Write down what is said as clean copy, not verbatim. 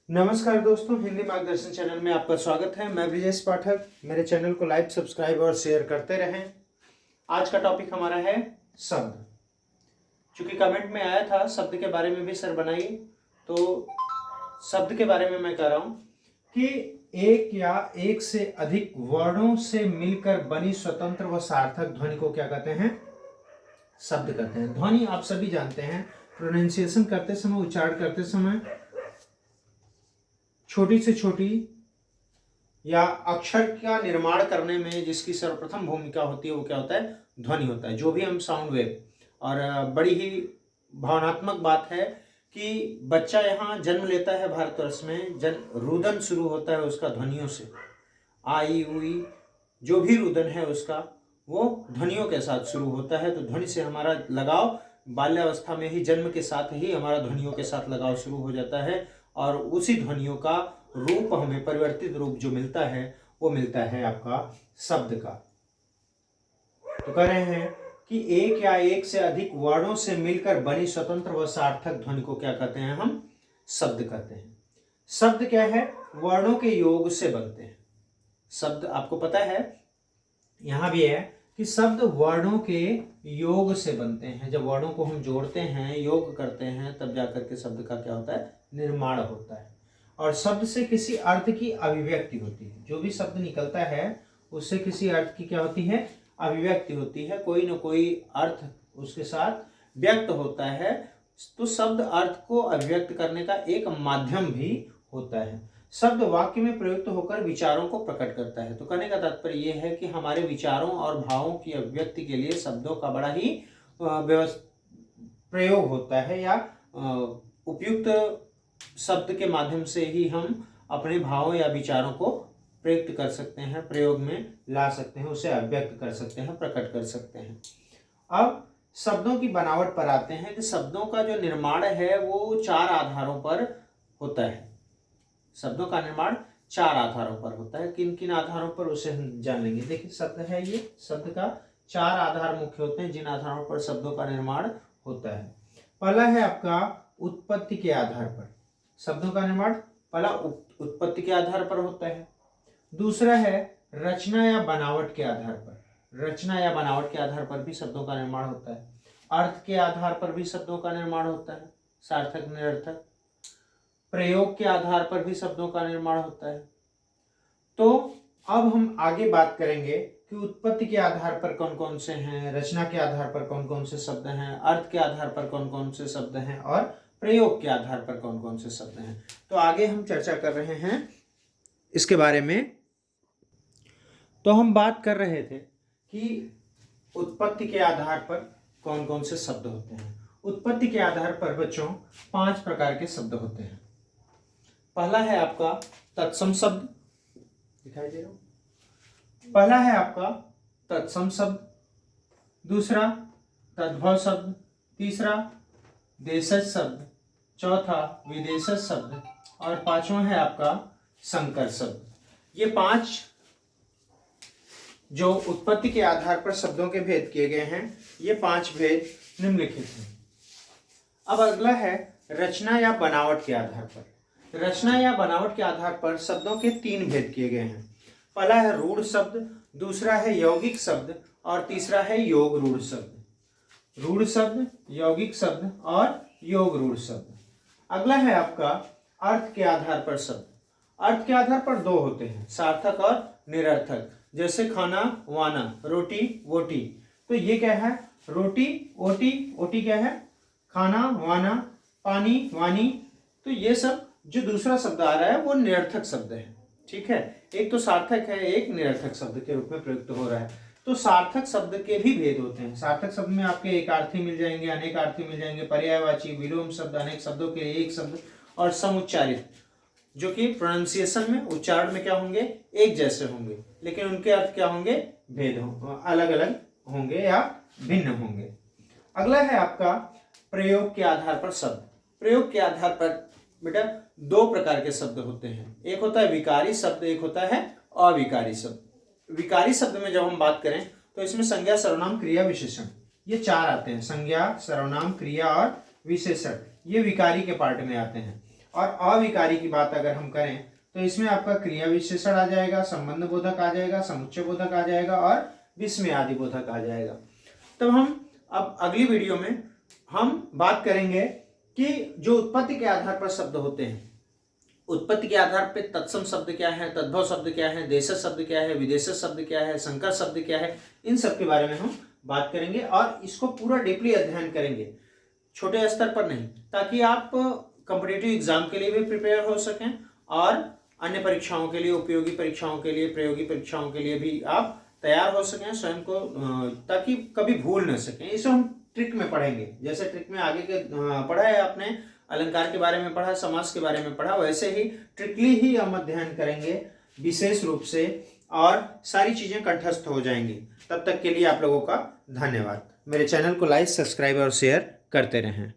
नमस्कार दोस्तों, हिंदी मार्गदर्शन चैनल में आपका स्वागत है। मैं ब्रिजेश पाठक। मेरे चैनल को लाइक, सब्सक्राइब और शेयर करते रहें। आज का टॉपिक हमारा है शब्द। चूंकि कमेंट में आया था शब्द के बारे में भी सर बनाइए, तो शब्द के बारे में मैं कह रहा हूं कि एक या एक से अधिक वर्णों से मिलकर बनी स्वतंत्र व सार्थक ध्वनि को क्या कहते हैं? शब्द कहते हैं। ध्वनि आप सभी जानते हैं, प्रोनाउंसिएशन करते समय, उच्चारण करते समय छोटी से छोटी या अक्षर का निर्माण करने में जिसकी सर्वप्रथम भूमिका होती है वो क्या होता है? ध्वनि होता है। जो भी हम साउंड वेव, और बड़ी ही भावनात्मक बात है कि बच्चा यहाँ जन्म लेता है भारतवर्ष में, रुदन शुरू होता है उसका ध्वनियों से। आई उई जो भी रुदन है उसका वो ध्वनियों के साथ शुरू होता है। तो ध्वनि से हमारा लगाव बाल्यावस्था में ही, जन्म के साथ ही हमारा ध्वनियों के साथ लगाव शुरू हो जाता है, और उसी ध्वनियों का रूप हमें, परिवर्तित रूप जो मिलता है वो मिलता है आपका शब्द का। तो कह रहे हैं कि एक या एक से अधिक वर्णों से मिलकर बनी स्वतंत्र व सार्थक ध्वनि को क्या कहते हैं? हम शब्द कहते हैं। शब्द क्या है? वर्णों के योग से बनते हैं। शब्द आपको पता है, यहां भी है कि शब्द वर्णों के योग से बनते हैं। जब वर्णों को हम जोड़ते हैं, योग करते हैं, तब जाकर के शब्द का क्या होता है? निर्माण होता है। और शब्द से किसी अर्थ की अभिव्यक्ति होती है। जो भी शब्द निकलता है उससे किसी अर्थ की क्या होती है? अभिव्यक्ति होती है। कोई न कोई अर्थ उसके साथ व्यक्त होता है। तो शब्द अर्थ को अभिव्यक्त करने का एक माध्यम भी होता है। शब्द वाक्य में प्रयुक्त होकर विचारों को प्रकट करता है। तो कहने का तात्पर्य यह है कि हमारे विचारों और भावों की अभिव्यक्ति के लिए शब्दों का बड़ा ही प्रयोग होता है, या उपयुक्त शब्द के माध्यम से ही हम अपने भावों या विचारों को प्रयुक्त कर सकते हैं, प्रयोग में ला सकते हैं, उसे अभिव्यक्त कर सकते हैं, प्रकट कर सकते हैं। अब शब्दों की बनावट पर आते हैं कि शब्दों का जो निर्माण है वो चार आधारों पर होता है। शब्दों का निर्माण चार आधारों पर होता है। किन किन आधारों पर, उसे हम जान लेंगे। देखिए, शब्द है ये, शब्द का चार आधार मुख्य होते हैं जिन आधारों पर शब्दों का निर्माण होता है। पहला है आपका उत्पत्ति के आधार पर। शब्दों का निर्माण पहला उत्पत्ति के आधार पर होता है। दूसरा है रचना या बनावट के आधार पर। रचना या बनावट के आधार पर भी शब्दों का निर्माण होता है। अर्थ के आधार पर भी शब्दों का निर्माण होता है, सार्थक, निरर्थक। प्रयोग के आधार पर भी शब्दों का निर्माण होता है। तो अब हम आगे बात करेंगे कि उत्पत्ति के आधार पर कौन कौन से हैं, रचना के आधार पर कौन कौन से शब्द हैं, अर्थ के आधार पर कौन कौन से शब्द हैं, और प्रयोग के आधार पर कौन कौन से शब्द हैं। तो आगे हम चर्चा कर रहे हैं इसके बारे में। तो हम बात कर रहे थे कि उत्पत्ति के आधार पर कौन कौन से शब्द होते हैं। उत्पत्ति के आधार पर बच्चों 5 प्रकार के शब्द होते हैं। पहला है आपका तत्सम शब्द, दिखाई दे रहा हो? पहला है आपका तत्सम शब्द, दूसरा तद्भव शब्द, तीसरा देशज शब्द, चौथा विदेशज शब्द, और पांचवा है आपका संकर शब्द। ये 5 जो उत्पत्ति के आधार पर शब्दों के भेद किए गए हैं, ये 5 भेद निम्नलिखित हैं। अब अगला है रचना या बनावट के आधार पर। रचना या बनावट के आधार पर शब्दों के 3 भेद किए गए हैं। पहला है रूढ़ शब्द, दूसरा है यौगिक शब्द, और तीसरा है योग रूढ़ शब्द। रूढ़ शब्द, यौगिक शब्द और योग रूढ़ शब्द। अगला है आपका अर्थ के आधार पर शब्द। अर्थ के आधार पर 2 होते हैं, सार्थक और निरर्थक। जैसे खाना, वाना, रोटी, वोटी। तो ये क्या है? रोटी, ओटी। ओटी क्या है? खाना, वाना, पानी, वानी। तो ये सब जो दूसरा शब्द आ रहा है वो निरर्थक शब्द है। ठीक है, एक तो सार्थक है, एक निरर्थक शब्द के रूप में प्रयुक्त हो रहा है। तो सार्थक शब्द के भी भेद होते हैं। सार्थक शब्द में आपके एकार्थी मिल जाएंगे, अनेकार्थी मिल जाएंगे, पर्यायवाची, विलोम शब्द, अनेक शब्दों के लिए एक शब्द, और समुच्चारित, जो कि प्रोनाउंसिएशन में, उच्चारण में क्या होंगे? एक जैसे होंगे, लेकिन उनके अर्थ क्या होंगे? भेद होंगे, अलग अलग होंगे या भिन्न होंगे। अगला है आपका प्रयोग के आधार पर शब्द। प्रयोग के आधार पर बेटा 2 प्रकार के शब्द होते हैं। एक होता है विकारी शब्द, एक होता है अविकारी शब्द। विकारी शब्द में जब हम बात करें तो इसमें संज्ञा, सर्वनाम, क्रिया, विशेषण, ये 4 आते हैं। संज्ञा, सर्वनाम, क्रिया और विशेषण, ये विकारी के पार्ट में आते हैं। और अविकारी की बात अगर हम करें तो इसमें आपका क्रिया विशेषण आ जाएगा, संबंध बोधक आ जाएगा, समुच्चय बोधक आ जाएगा और विस्मय आदि बोधक आ जाएगा। तब हम अब अगली वीडियो में हम बात करेंगे कि जो उत्पत्ति के आधार पर शब्द होते हैं, उत्पत्ति के आधार पर तत्सम शब्द क्या है, तद्भव शब्द क्या है, देशज शब्द क्या है, विदेशज शब्द क्या है, संकर शब्द क्या है, इन सब के बारे में हम बात करेंगे और इसको पूरा डीपली अध्ययन करेंगे, छोटे स्तर पर नहीं, ताकि आप कॉम्पिटिटिव एग्जाम के लिए भी प्रिपेयर हो सकें और अन्य परीक्षाओं के लिए, उपयोगी परीक्षाओं के लिए, प्रयोगी परीक्षाओं के लिए भी आप तैयार हो सकें स्वयं को, ताकि कभी भूल न सकें। इसे हम ट्रिक में पढ़ेंगे, जैसे ट्रिक में आगे के पढ़ा है आपने, अलंकार के बारे में पढ़ा, समास के बारे में पढ़ा, वैसे ही ट्रिकली ही हम अध्ययन करेंगे विशेष रूप से और सारी चीजें कंठस्थ हो जाएंगी। तब तक के लिए आप लोगों का धन्यवाद। मेरे चैनल को लाइक, सब्सक्राइब और शेयर करते रहें।